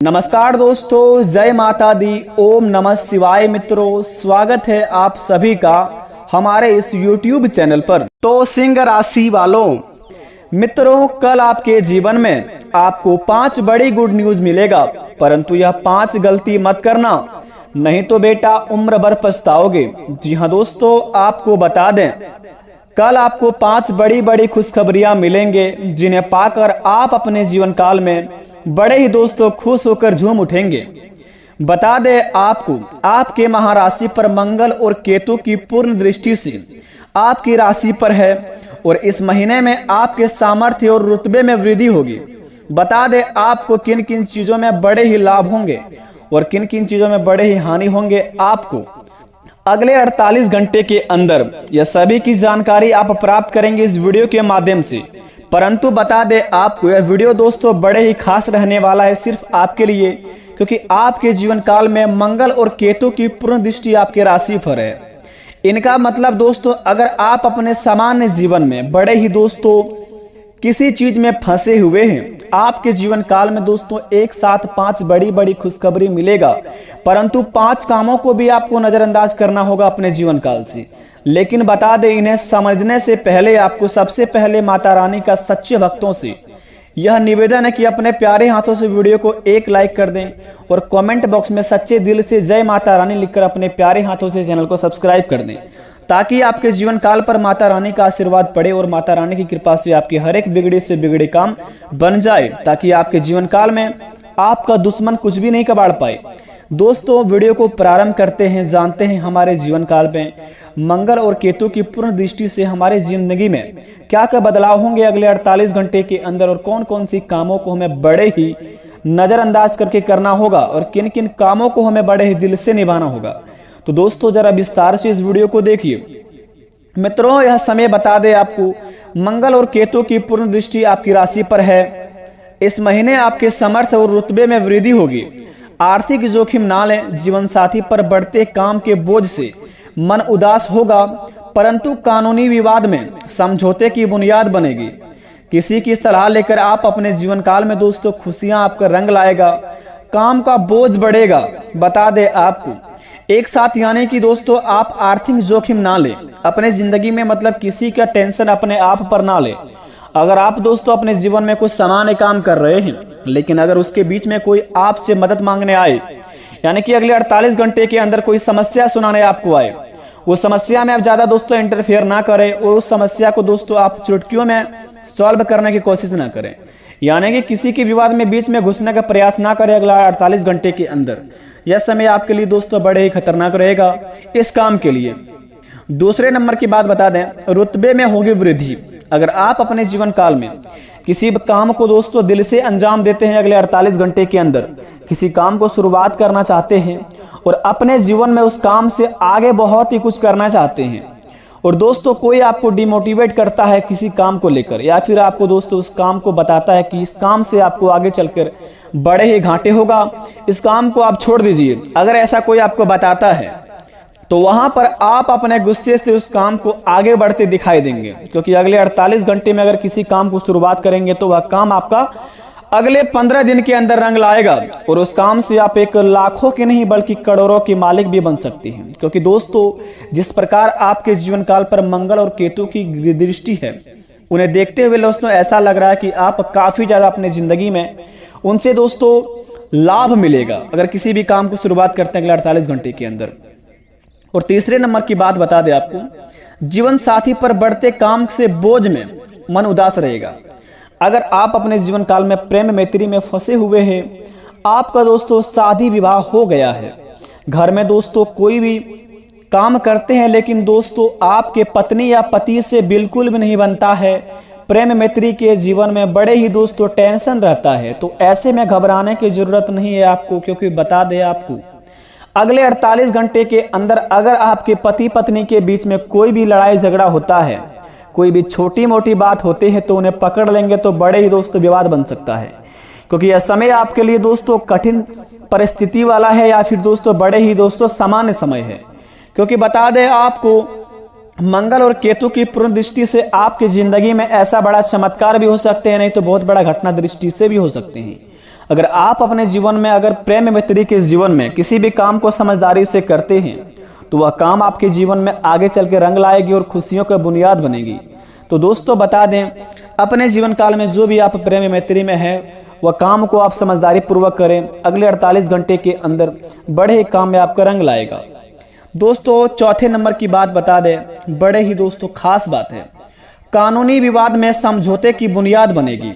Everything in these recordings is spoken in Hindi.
नमस्कार दोस्तों, जय माता दी, ओम नमः शिवाय। मित्रों, स्वागत है आप सभी का हमारे इस YouTube चैनल पर। तो सिंह राशि वालों, मित्रों, कल आपके जीवन में आपको 5 बड़ी गुड न्यूज मिलेगा, परंतु यह 5 गलती मत करना, नहीं तो बेटा उम्र भर पछताओगे। जी हाँ दोस्तों, आपको बता दें, कल आपको 5 बड़ी बड़ी खुशखबरियां मिलेंगे, जिन्हें पाकर आप अपने जीवन काल में बड़े ही दोस्तों खुश होकर झूम उठेंगे। बता दें आपको, आपके महाराशि पर मंगल और केतु की पूर्ण दृष्टि से आपकी राशि पर है और इस महीने में आपके सामर्थ्य और रुतबे में वृद्धि होगी। बता दें आपको किन किन चीजों में बड़े ही लाभ होंगे और किन किन चीजों में बड़े ही हानि होंगे। आपको अगले 48 घंटे के अंदर यह सभी की जानकारी आप प्राप्त करेंगे इस वीडियो के माध्यम से। परंतु बता दें आपको, यह वीडियो दोस्तों बड़े ही खास रहने वाला है सिर्फ आपके लिए, क्योंकि आपके जीवन काल में मंगल और केतु की पूर्ण दृष्टि आपके राशि पर है। इनका मतलब दोस्तों, अगर आप अपने सामान्य जीवन में बड़े ही दोस्तों किसी चीज में फंसे हुए हैं, आपके जीवन काल में दोस्तों एक साथ 5 बड़ी बड़ी खुशखबरी मिलेगा, परंतु 5 कामों को भी आपको नजरअंदाज करना होगा अपने जीवन काल से। लेकिन बता दें, इन्हें समझने से पहले आपको सबसे पहले माता रानी का सच्चे भक्तों से यह निवेदन है कि अपने प्यारे हाथों से वीडियो को एक लाइक कर दें और कमेंट बॉक्स में सच्चे दिल से जय माता रानी लिखकर अपने प्यारे हाथों से चैनल को सब्सक्राइब कर दें, ताकि आपके जीवन काल पर माता रानी का आशीर्वाद पड़े और माता रानी की कृपा से आपके हर एक बिगड़े से बिगड़े काम बन जाए, ताकि आपके जीवन काल में आपका दुश्मन कुछ भी नहीं कबाड़ पाए। दोस्तों, वीडियो को प्रारंभ करते हैं, जानते हैं हमारे जीवन काल में मंगल और केतु की पूर्ण दृष्टि से हमारे जिंदगी में क्या क्या बदलाव होंगे अगले 48 घंटे के अंदर, और कौन कौन सी कामों को हमें बड़े ही नजरअंदाज करके करना होगा और किन किन कामों को हमें बड़े ही दिल से निभाना होगा। तो दोस्तों, जरा विस्तार से इस वीडियो को देखिए। मित्रों, यह समय बता दे आपको, मंगल और केतु की पूर्ण दृष्टि आपकी राशि पर है। इस महीने आपके समर्थ और रुतबे में वृद्धि होगी। आर्थिक जोखिम ना लें। जीवन साथी पर बढ़ते काम के बोझ से मन उदास होगा, परंतु कानूनी विवाद में समझौते की बुनियाद बनेगी। किसी की सलाह लेकर आप अपने जीवन काल में दोस्तों खुशियां आपका रंग लाएगा। काम का बोझ बढ़ेगा। बता दे आपको, एक साथ यानी कि दोस्तों आप आर्थिक जोखिम ना लें अपने जिंदगी में, मतलब किसी का टेंशन अपने आप पर ना ले। अगर आप दोस्तों अपने जीवन में कुछ सामान्य काम कर रहे हैं, लेकिन अगर उसके बीच में कोई आपसे मदद मांगने आए, यानी कि अगले 48 घंटे के अंदर कोई समस्या सुनाने आपको आए, उस समस्या में आप ज्यादा दोस्तों इंटरफेयर ना करें और उस समस्या को दोस्तों आप चुटकियों में सॉल्व करने की कोशिश ना करें, यानी कि किसी के विवाद में बीच में घुसने का प्रयास ना करें अगला 48 घंटे के अंदर। यह समय आपके लिए दोस्तों बड़े ही खतरनाक रहेगा इस काम के लिए। दूसरे नंबर की बात बता दें, रुतबे में होगी वृद्धि। अगर आप अपने जीवन काल में किसी काम को दोस्तों दिल से अंजाम देते हैं, अगले 48 घंटे के अंदर किसी काम को शुरुआत करना चाहते हैं और अपने जीवन में उस काम से आगे बहुत ही कुछ करना चाहते हैं, और दोस्तों कोई आपको डिमोटिवेट करता है किसी काम को लेकर, या फिर आपको दोस्तों उस काम को बताता है कि इस काम से आपको आगे चलकर बड़े ही घाटे होगा, इस काम को आप छोड़ दीजिए, अगर ऐसा कोई आपको बताता है तो वहां पर आप अपने गुस्से से उस काम को आगे बढ़ते दिखाई देंगे, क्योंकि अगले 48 घंटे में अगर किसी काम को शुरुआत करेंगे तो वह काम आपका अगले 15 दिन के अंदर रंग लाएगा, और उस काम से आप एक लाखों के नहीं बल्कि करोड़ों के मालिक भी बन सकते हैं। क्योंकि दोस्तों जिस प्रकार आपके जीवन काल पर मंगल और केतु की दृष्टि है, उन्हें देखते हुए दोस्तों ऐसा लग रहा है कि आप काफी ज्यादा अपने जिंदगी में उनसे दोस्तों लाभ मिलेगा अगर किसी भी काम को शुरुआत करते हैं अगले 48 घंटे के अंदर। और तीसरे नंबर की बात बता दें आपको, जीवन साथी पर बढ़ते काम से बोझ में मन उदास रहेगा। अगर आप अपने जीवन काल में प्रेम मैत्री में फंसे हुए हैं, आपका दोस्तों शादी विवाह हो गया है, घर में दोस्तों कोई भी काम करते हैं, लेकिन दोस्तों आपके पत्नी या पति से बिल्कुल भी नहीं बनता है, प्रेम मैत्री के जीवन में बड़े ही दोस्तों टेंशन रहता है, तो ऐसे में घबराने की जरूरत नहीं है आपको। क्योंकि बता दें आपको, अगले 48 घंटे के अंदर अगर आपके पति पत्नी के बीच में कोई भी लड़ाई झगड़ा होता है, कोई भी छोटी मोटी बात होती है, तो उन्हें पकड़ लेंगे तो बड़े ही दोस्तों विवाद बन सकता है। क्योंकि यह समय आपके लिए दोस्तों कठिन परिस्थिति वाला है, या फिर दोस्तों बड़े ही दोस्तों सामान्य समय है। क्योंकि बता दें आपको, मंगल और केतु की पूर्ण दृष्टि से आपकी जिंदगी में ऐसा बड़ा चमत्कार भी हो सकते हैं, नहीं तो बहुत बड़ा घटना दृष्टि से भी हो सकते हैं। अगर आप अपने जीवन में अगर प्रेम मित्री के जीवन में किसी भी काम को समझदारी से करते हैं तो वह काम आपके जीवन में आगे चल के रंग लाएगी और खुशियों का बुनियाद बनेगी। तो दोस्तों बता दें, अपने जीवन काल में जो भी आप प्रेम मैत्री में है वह काम को आप समझदारी पूर्वक करें। अगले 48 घंटे के अंदर बड़े ही काम में आपका रंग लाएगा। दोस्तों चौथे नंबर की बात बता दें, बड़े ही दोस्तों खास बात है, कानूनी विवाद में समझौते की बुनियाद बनेगी।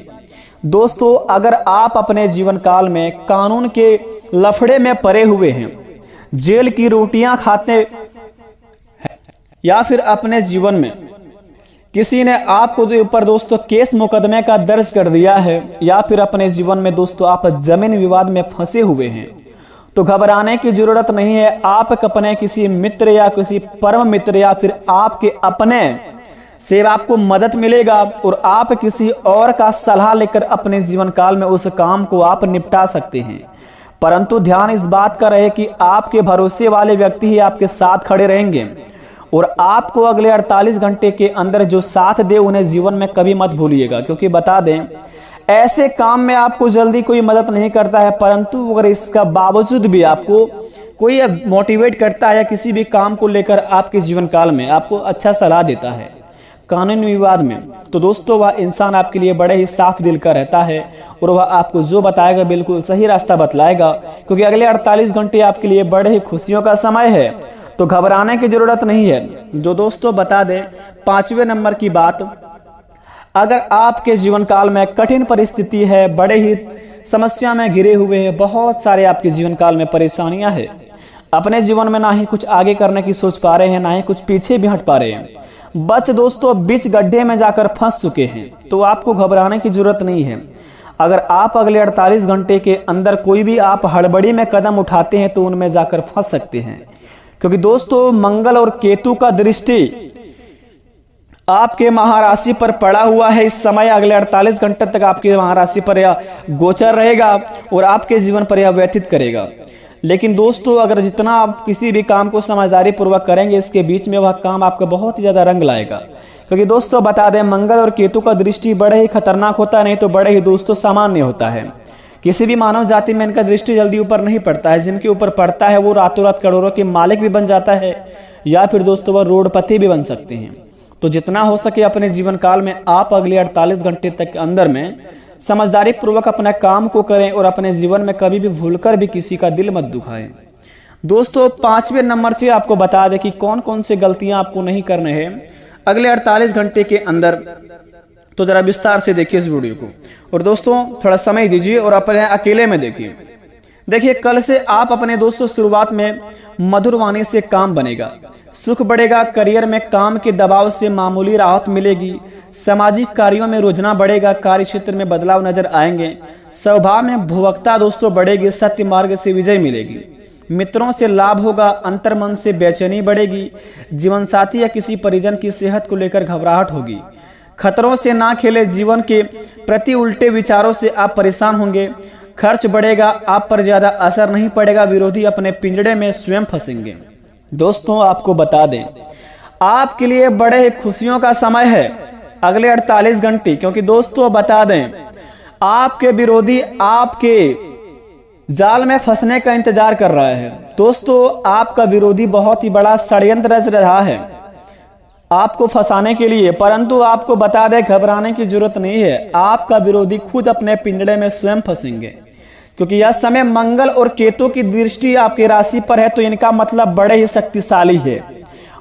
दोस्तों अगर आप अपने जीवन काल में कानून के लफड़े में पड़े हुए हैं, जेल की रोटियां खाते हैं, या फिर अपने जीवन में किसी ने आपको ऊपर दोस्तों केस मुकदमे का दर्ज कर दिया है, या फिर अपने जीवन में दोस्तों आप जमीन विवाद में फंसे हुए हैं, तो घबराने की जरूरत नहीं है। आप अपने किसी मित्र या किसी परम मित्र या फिर आपके अपने से आपको मदद मिलेगा और आप किसी और का सलाह लेकर अपने जीवन काल में उस काम को आप निपटा सकते हैं। परंतु ध्यान इस बात का रहे कि आपके भरोसे वाले व्यक्ति ही आपके साथ खड़े रहेंगे और आपको अगले 48 घंटे के अंदर जो साथ दे उन्हें जीवन में कभी मत भूलिएगा। क्योंकि बता दें, ऐसे काम में आपको जल्दी कोई मदद नहीं करता है, परंतु अगर इसका बावजूद भी आपको कोई मोटिवेट करता है या किसी भी काम को लेकर आपके जीवन काल में आपको अच्छा सलाह देता है कानूनी विवाद में, तो दोस्तों वह इंसान आपके लिए बड़े ही साफ दिल का रहता है और वह आपको जो बताएगा बिल्कुल सही रास्ता बतलाएगा। क्योंकि अगले 48 घंटे आपके लिए बड़े ही खुशियों का समय है, तो घबराने की जरूरत नहीं है। जो दोस्तों बता दें, 5वें नंबर की बात, अगर आपके जीवन काल में कठिन परिस्थिति है, बड़े ही समस्या में घिरे हुए हैं, बहुत सारे आपके जीवन काल में परेशानियां हैं, अपने जीवन में ना ही कुछ आगे करने की सोच पा रहे हैं, ना ही कुछ पीछे भी हट पा रहे हैं, बस दोस्तों बीच गड्ढे में जाकर फंस चुके हैं, तो आपको घबराने की जरूरत नहीं है। अगर आप अगले 48 घंटे के अंदर कोई भी आप हड़बड़ी में कदम उठाते हैं तो उनमें जाकर फंस सकते हैं। क्योंकि दोस्तों मंगल और केतु का दृष्टि आपके महाराशि पर पड़ा हुआ है। इस समय अगले 48 घंटे तक आपके महाराशि पर यह गोचर रहेगा और आपके जीवन पर यह व्यतीत करेगा। लेकिन दोस्तों अगर जितना आप किसी भी काम को समझदारी पूर्वक करेंगे, इसके बीच में वह काम आपका बहुत ही ज्यादा रंग लाएगा। क्योंकि दोस्तों बता दें, मंगल और केतु का दृष्टि बड़े ही खतरनाक होता है, नहीं तो बड़े ही दोस्तों सामान्य होता है। किसी भी मानव जाति में इनका दृष्टि जल्दी ऊपर नहीं पड़ता है, जिनके ऊपर पड़ता है वो रातों रात करोड़ों के मालिक भी बन जाता है, या फिर दोस्तों वह रोडपति भी बन सकते हैं। तो जितना हो सके अपने जीवन काल में आप अगले 48 घंटे तक के अंदर में समझदारी पूर्वक अपना काम को करें और अपने जीवन में कभी भी भूलकर भी किसी का दिल मत दुखाएं। दोस्तों 5वें नंबर से आपको बता दें कि कौन कौन सी गलतियां आपको नहीं करने हैं अगले 48 घंटे के अंदर। तो जरा विस्तार से देखिए इस वीडियो को, और दोस्तों थोड़ा समय दीजिए और अपने अकेले में देखिए। देखिए कल से आप अपने दोस्तों शुरुआत में मधुर वाणी से काम बनेगा, सुख बढ़ेगा, करियर में काम के दबाव से मामूली राहत मिलेगी, सामाजिक कार्यों में रोजना बढ़ेगा, कार्य क्षेत्र में बदलाव नजर आएंगे, स्वभाव में भुवक्ता दोस्तों बढ़ेगी, सत्य मार्ग से विजय मिलेगी, मित्रों से लाभ होगा, अंतर्मन से बेचैनी बढ़ेगी, जीवन साथी या किसी परिजन की सेहत को लेकर घबराहट होगी, खतरों से ना खेले, जीवन के प्रति उल्टे विचारों से आप परेशान होंगे, खर्च बढ़ेगा, आप पर ज्यादा असर नहीं पड़ेगा, विरोधी अपने पिंजड़े में स्वयं फंसेंगे। दोस्तों आपको बता दें, आपके लिए बड़े खुशियों का समय है अगले 48 घंटे। क्योंकि दोस्तों बता दें, आपके विरोधी आपके जाल में फंसने का इंतजार कर रहा है। दोस्तों आपका विरोधी बहुत ही बड़ा षड्यंत्र रच रहा है आपको फंसाने के लिए, परंतु आपको बता दें घबराने की जरूरत नहीं है। आपका विरोधी खुद अपने पिंजड़े में स्वयं फंसेंगे, क्योंकि यह समय मंगल और केतु की दृष्टि आपकी राशि पर है, तो इनका मतलब बड़े ही शक्तिशाली है।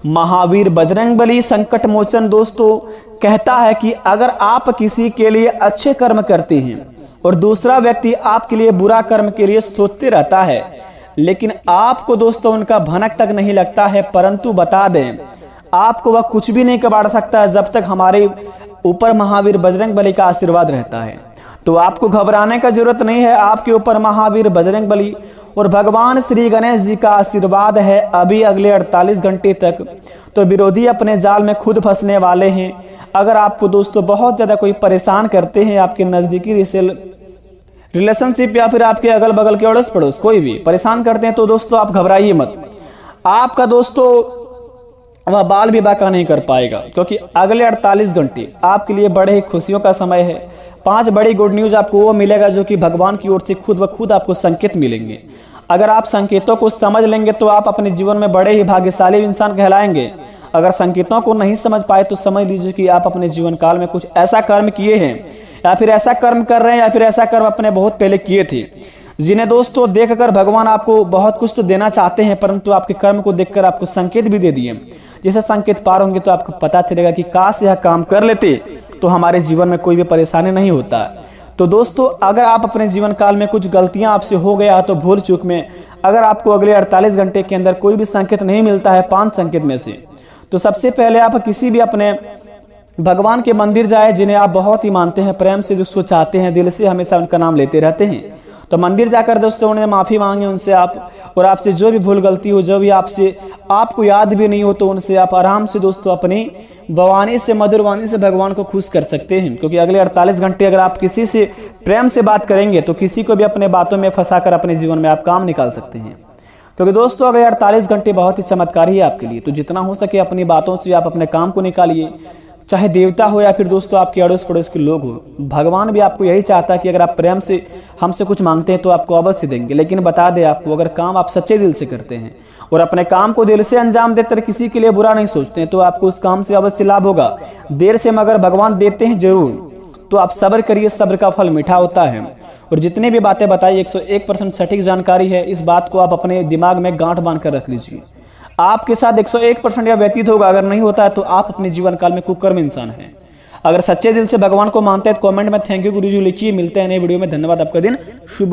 महावीर बजरंगबली संकट मोचन दोस्तों कहता है कि अगर आप किसी के लिए अच्छे कर्म करते हैं और दूसरा व्यक्ति आपके लिए बुरा कर्म के लिए सोचते रहता है, लेकिन आपको दोस्तों उनका भनक तक नहीं लगता है, परंतु बता दें आपको वह कुछ भी नहीं कबाड़ सकता जब तक हमारे ऊपर महावीर बजरंगबली का आशीर्वाद रहता है। तो आपको घबराने का जरूरत नहीं है, आपके ऊपर महावीर बजरंगबली और भगवान श्री गणेश जी का आशीर्वाद है अभी अगले 48 घंटे तक। तो विरोधी अपने जाल में खुद फंसने वाले हैं। अगर आपको दोस्तों बहुत ज्यादा कोई परेशान करते हैं, आपके नजदीकी रिलेशनशिप या फिर आपके अगल बगल के अड़ोस पड़ोस कोई भी परेशान करते हैं, तो दोस्तों आप घबराइए मत। आपका दोस्तों वह बाल विवाह का नहीं कर पाएगा, क्योंकि अगले 48 घंटे आपके लिए बड़े ही खुशियों का समय है। 5 बड़ी गुड न्यूज़ आपको वो मिलेगा जो कि भगवान की ओर से खुद ब खुद आपको संकेत मिलेंगे। अगर आप संकेतों को समझ लेंगे तो आप अपने जीवन में बड़े ही भाग्यशाली इंसान कहलाएंगे। अगर संकेतों को नहीं समझ पाए तो समझ लीजिए कि आप अपने जीवन काल में कुछ ऐसा कर्म किए हैं या फिर ऐसा कर्म कर रहे हैं या फिर ऐसा कर्म अपने बहुत पहले किए थे, जिन्हें दोस्तों देखकर भगवान आपको बहुत कुछ तो देना चाहते हैं, परंतु आपके कर्म को देखकर आपको संकेत भी दे दिए। जैसे संकेत पार होंगे तो आपको पता चलेगा कि काश यह काम कर लेते तो हमारे जीवन में कोई भी परेशानी नहीं होता। तो दोस्तों, अगर आप अपने जीवन काल में कुछ गलतियां आपसे हो गया तो भूल चूक में, अगर आपको अगले 48 घंटे के अंदर कोई भी संकेत नहीं मिलता है 5 संकेत में से, तो सबसे पहले आप किसी भी अपने भगवान के मंदिर जाए जिन्हें आप बहुत ही मानते हैं, प्रेम से उसको चाहते हैं, दिल से हमेशा उनका नाम लेते रहते हैं। तो मंदिर जाकर दोस्तों उन्हें माफ़ी मांगे उनसे आप, और आपसे जो भी भूल गलती हो, जो भी आपसे आपको याद भी नहीं हो, तो उनसे आप आराम से दोस्तों अपनी वाणी से, मधुर वाणी से भगवान को खुश कर सकते हैं। क्योंकि अगले 48 घंटे अगर आप किसी से प्रेम से बात करेंगे तो किसी को भी अपने बातों में फंसाकर अपने जीवन में आप काम निकाल सकते हैं। क्योंकि दोस्तों अगले 48 घंटे बहुत ही चमत्कारी है आपके लिए। तो जितना हो सके अपनी बातों से आप अपने काम को निकालिए, चाहे देवता हो या फिर दोस्तों आपके अड़ोस पड़ोस के लोग हो। भगवान भी आपको यही चाहता है कि अगर आप प्रेम से हमसे कुछ मांगते हैं तो आपको अवश्य देंगे। लेकिन बता दें आपको, अगर काम आप सच्चे दिल से करते हैं और अपने काम को दिल से अंजाम देते किसी के लिए बुरा नहीं सोचते हैं तो आपको उस काम से अवश्य लाभ होगा। देर से मगर भगवान देते हैं जरूर। तो आप सब्र करिए, सब्र का फल मीठा होता है। और जितनी भी बातें बताई 101% सटीक जानकारी है, इस बात को आप अपने दिमाग में गांठ बांध कर रख लीजिए। आपके साथ 101% यह व्यतीत होगा। अगर नहीं होता है तो आप अपने जीवन काल में कुकर्म इंसान हैं। अगर सच्चे दिल से भगवान को मानते हैं तो कमेंट में थैंक यू गुरुजी लिखिए। मिलते हैं नए वीडियो में। धन्यवाद। आपका दिन शुभ।